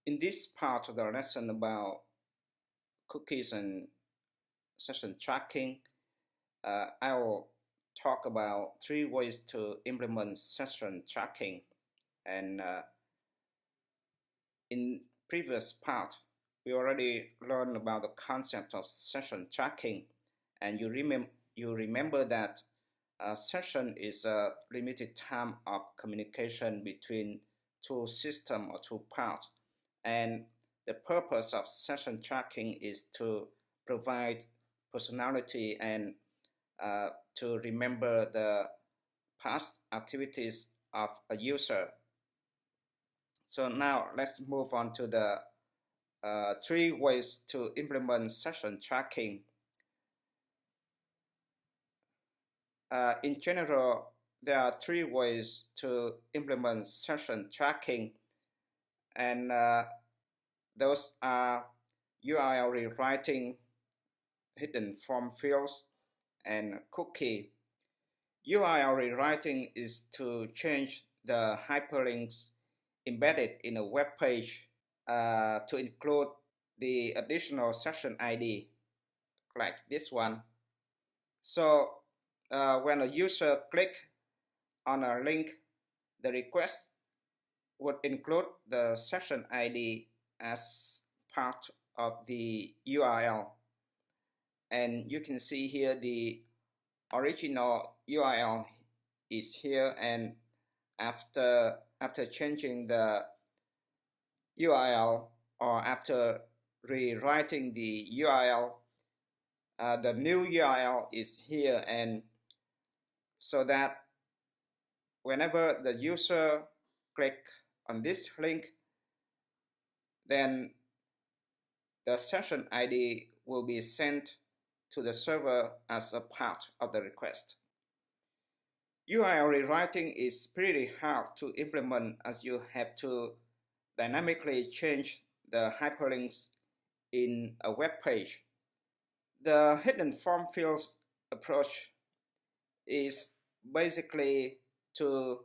In this part of the lesson about cookies and session tracking, I will talk about 3 ways to implement session tracking. And in previous part, we already learned about the concept of session tracking, and you remember that a session is a limited time of communication between two systems or two parts, and the purpose of session tracking is to provide personality and to remember the past activities of a user. So now let's move on to the 3 ways to implement session tracking. In general, there are 3 ways to implement session tracking, and those are URL rewriting, hidden form fields, and cookie. URL rewriting is to change the hyperlinks embedded in a web page to include the additional session ID, like this one. So when a user clicks on a link, the request would include the session ID as part of the URL. And you can see here the original URL is here, and after changing the URL or after rewriting the URL, the new URL is here, and so that whenever the user click on this link, then the session ID will be sent to the server as a part of the request. URL rewriting is pretty hard to implement, as you have to dynamically change the hyperlinks in a web page. The hidden form fields approach is basically to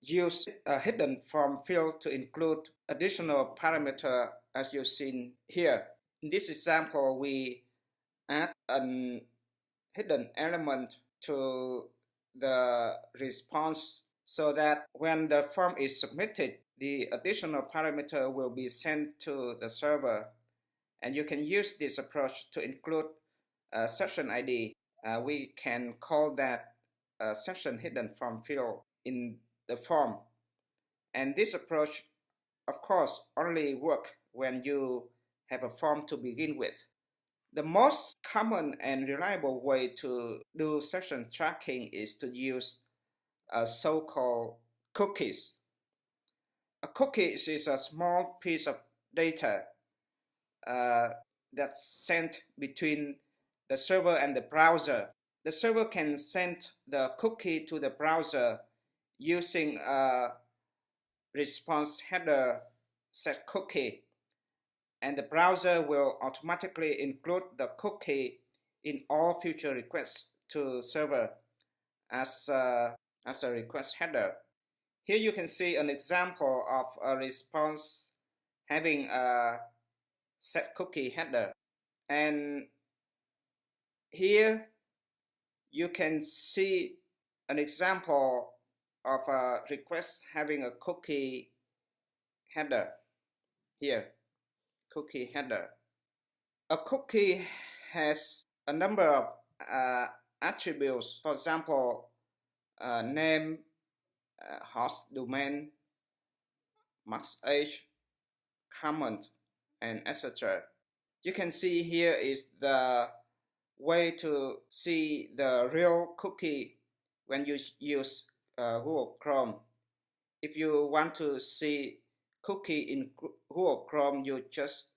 use a hidden form field to include additional parameter, as you've seen here. In this example, we add a hidden element to the response so that when the form is submitted, the additional parameter will be sent to the server. And you can use this approach to include a session ID. We can call that a session hidden form field in the form. And this approach, of course, only works when you have a form to begin with. The most common and reliable way to do session tracking is to use a so-called cookies. A cookie is a small piece of data that's sent between the server and the browser. The server can send the cookie to the browser using a response header set cookie, and the browser will automatically include the cookie in all future requests to server as a request header. Here you can see an example of a response having a set cookie header, and here you can see an example of a request having a cookie header. Here, cookie header. A cookie has a number of attributes, for example, name, host domain, max age, comment, and etc. You can see here is the way to see the real cookie when you use Google Chrome. If you want to see cookie in Google Chrome, you just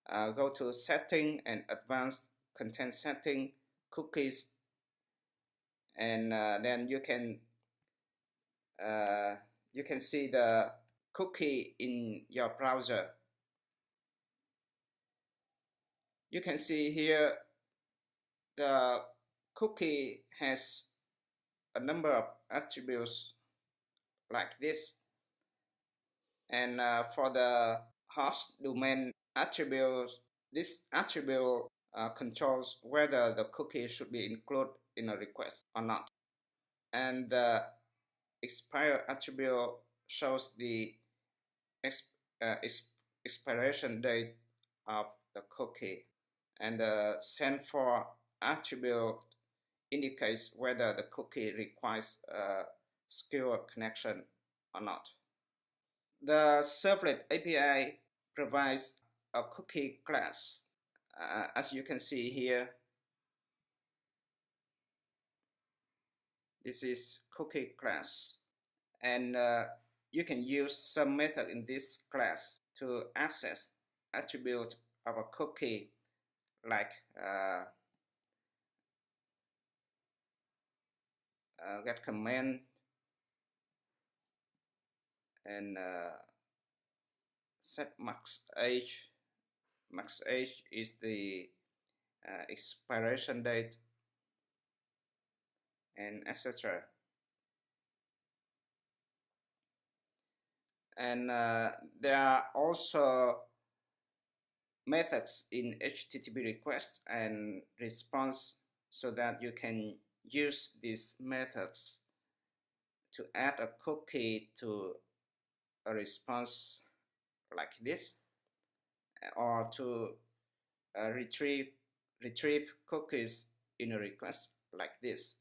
go to setting and advanced content setting, cookies, and then you can see the cookie in your browser. You can see here the cookie has a number of attributes like this, and for the host domain attribute. This attribute controls whether the cookie should be included in a request or not. And the expire attribute shows the exp expiration date of the cookie. And the send for attribute indicates whether the cookie requires a secure connection or not. The Servlet API provides a cookie class. As you can see here, this is cookie class. And you can use some method in this class to access attribute of a cookie, like get command and set max age. Max age is the expiration date, and etc. And there are also methods in HTTP request and response, so that you can use these methods to add a cookie to a response like this, or to retrieve cookies in a request like this.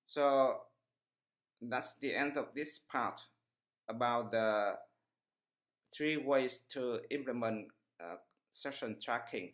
So that's the end of this part about the 3 ways to implement session tracking.